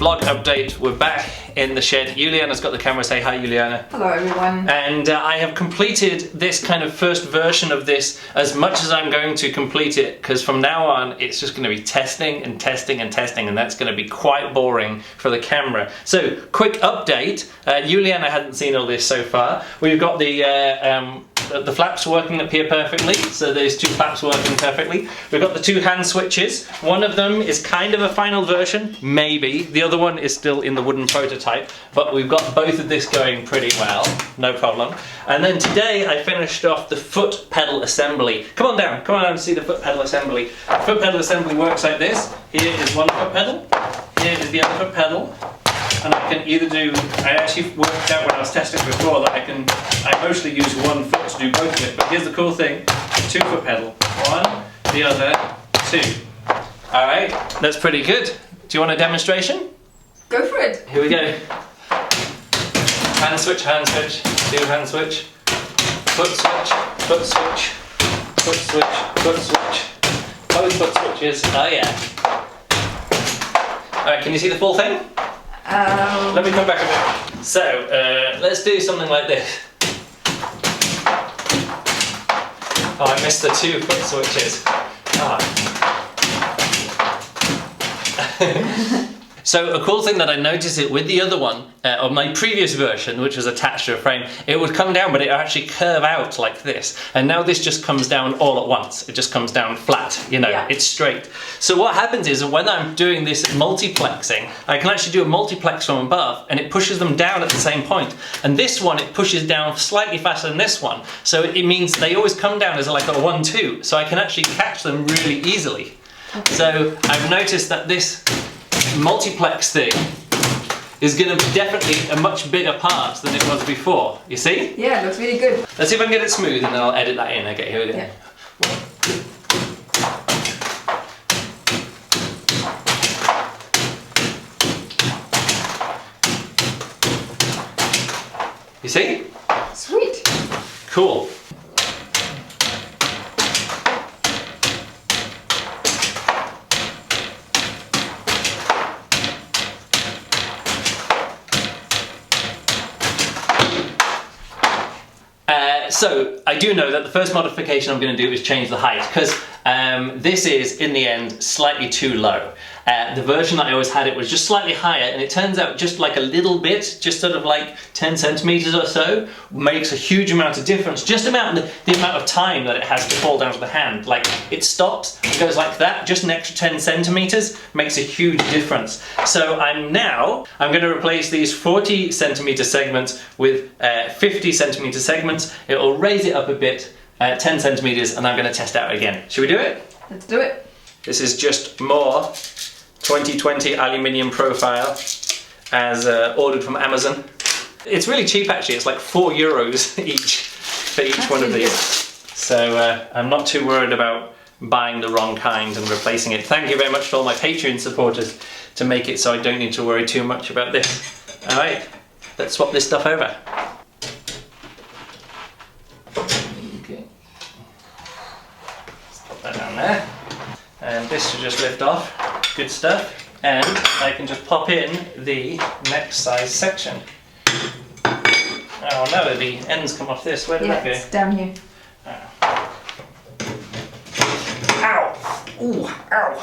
vlog update. We're back in the shed. Juliana's got the camera. Say hi, Juliana. Hello, everyone. And I have completed this kind of first version of this as much as I'm going to complete it, because from now on it's just going to be testing and testing and testing, and that's going to be quite boring for the camera. So, quick update. Juliana hadn't seen all this so far. We've got the flaps working up here perfectly, so there's two flaps working perfectly. We've got the two hand switches. One of them is kind of a final version, maybe. The other one is still in the wooden prototype, but we've got both of this going pretty well, no problem. And then today I finished off the foot pedal assembly. Come on down and see the foot pedal assembly. Foot pedal assembly works like this. Here is one foot pedal, here is the other foot pedal. And I can either do, I actually worked out when I was testing before that I mostly use one foot to do both of it, but here's the cool thing, 2 foot pedal, one, the other, 2. Alright, that's pretty good. Do you want a demonstration? Go for it. Here we go. Hand switch, 2 hand switch, foot switch, foot switch, foot switch, foot switch, both foot switches, oh yeah. Alright, can you see the full thing? Let me come back a bit. So, let's do something like this. Oh, I missed the 2 foot switches. So a cool thing that I noticed it with the other one, of my previous version, which was attached to a frame, it would come down, but it would actually curve out like this. And now this just comes down all at once. It just comes down flat, you know, yeah. It's straight. So what happens is when I'm doing this multiplexing, I can actually do a multiplex from above, and it pushes them down at the same point. And this one, it pushes down slightly faster than this one. So it means they always come down as like a 1-2. So I can actually catch them really easily. Okay. So I've noticed that this multiplex thing is going to be definitely a much bigger part than it was before. You see? Yeah, it looks really good. Let's see if I can get it smooth and then I'll edit that in. Okay, here we go. Yeah. You see? Sweet. Cool. So I do know that the first modification I'm going to do is change the height, because this is, in the end, slightly too low. The version that I always had, it was just slightly higher, and it turns out just like a little bit, just sort of like 10 centimeters or so, makes a huge amount of difference. Just the amount of time that it has to fall down to the hand. Like, it stops, it goes like that, just an extra 10 centimeters makes a huge difference. So I'm going to replace these 40 centimeter segments with 50 centimeter segments. It will raise it up a bit, 10 centimeters, and I'm going to test it out again. Should we do it? Let's do it. This is just more 2020 aluminium profile as ordered from Amazon. It's really cheap actually, it's like €4 each for each one of these. So I'm not too worried about buying the wrong kind and replacing it. Thank you very much to all my Patreon supporters to make it so I don't need to worry too much about this. Alright, let's swap this stuff over. Okay. Let's put that down there. And this should just lift off. Good stuff. And I can just pop in the next size section. Oh no, the ends come off this. Where did that go? It's down here. Oh. Ow! Ooh, ow!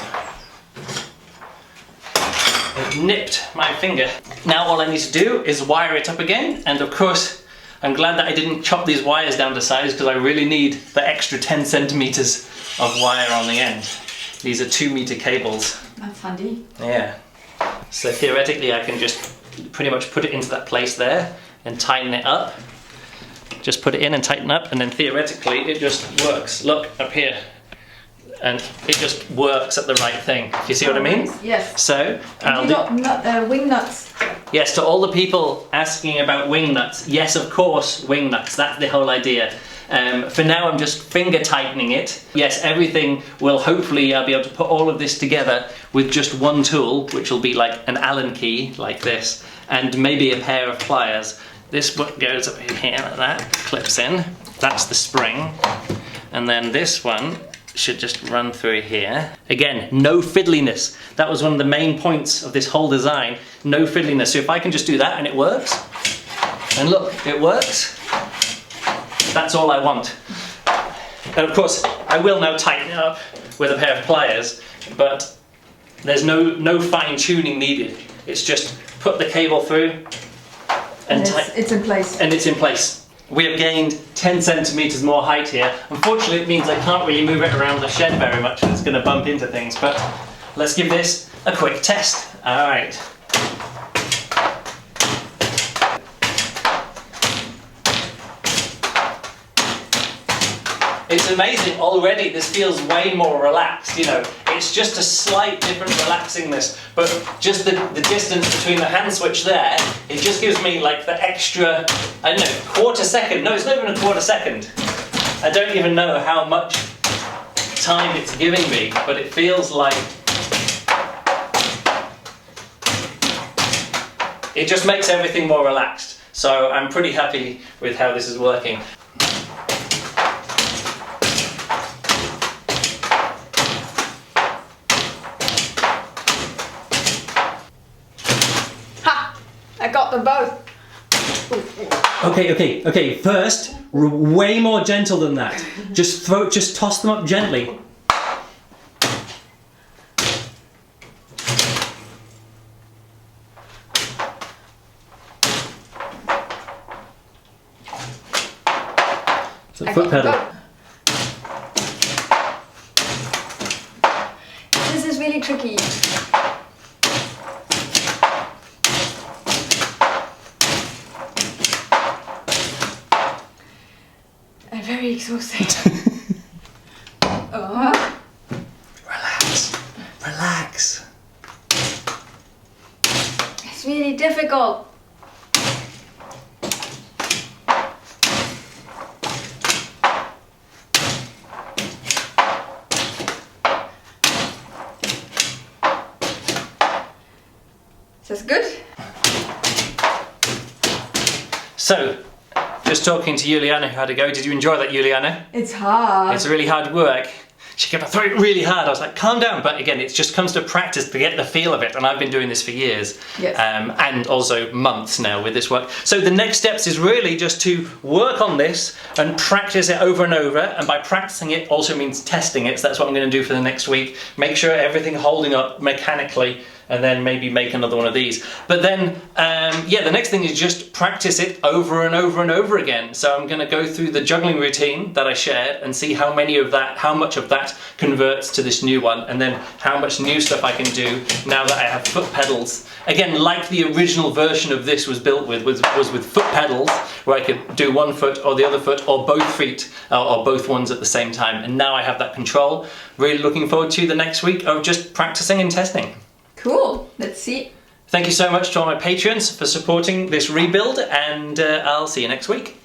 It nipped my finger. Now all I need to do is wire it up again, and of course I'm glad that I didn't chop these wires down to size, because I really need the extra 10 centimeters of wire on the end. These are 2-meter cables. That's handy. Yeah. So theoretically I can just pretty much put it into that place there and tighten it up. Just put it in and tighten up, and then theoretically it just works. Look up here. And it just works at the right thing. You see what I mean? Yes. So, you got wing nuts. Yes, to all the people asking about wing nuts, yes, of course, wing nuts. That's the whole idea. For now, I'm just finger tightening it. Yes, everything will hopefully I'll be able to put all of this together with just one tool, which will be like an Allen key, like this, and maybe a pair of pliers. This goes up here like that, clips in. That's the spring. And then this one should just run through here. Again, no fiddliness. That was one of the main points of this whole design. No fiddliness. So if I can just do that and it works, and look, it works. That's all I want. And of course, I will now tighten it up with a pair of pliers, but there's no fine tuning needed. It's just put the cable through and it's in place. And it's in place. We have gained 10 centimeters more height here. Unfortunately, it means I can't really move it around the shed very much and it's going to bump into things, but let's give this a quick test. All right. It's amazing already, this feels way more relaxed, you know. It's just a slight different relaxingness, but just the distance between the hand switch there, it just gives me like the extra, I don't know, quarter second. No, it's not even a quarter second. I don't even know how much time it's giving me, but it feels like it just makes everything more relaxed. So I'm pretty happy with how this is working. I got them both. Okay. First, way more gentle than that. Just toss them up gently. So foot pedal. This is really tricky. I'm very exhausted. Relax. It's really difficult. Is this good? So, just talking to Juliana who had to go. Did you enjoy that, Juliana? It's hard. It's really hard work. She kept throwing it really hard. I was like, calm down. But again, it just comes to practice to get the feel of it. And I've been doing this for years. Yes. And also months now with this work. So the next steps is really just to work on this and practice it over and over. And by practicing it also means testing it. So that's what I'm going to do for the next week. Make sure everything holding up mechanically. And then maybe make another one of these. But then, the next thing is just practice it over and over and over again. So I'm gonna go through the juggling routine that I shared and see how much of that converts to this new one, and then how much new stuff I can do now that I have foot pedals. Again, like the original version of this was built with, was with foot pedals, where I could do one foot or the other foot or both feet or both ones at the same time. And now I have that control. Really looking forward to the next week of just practicing and testing. Cool, let's see. Thank you so much to all my patrons for supporting this rebuild, and I'll see you next week.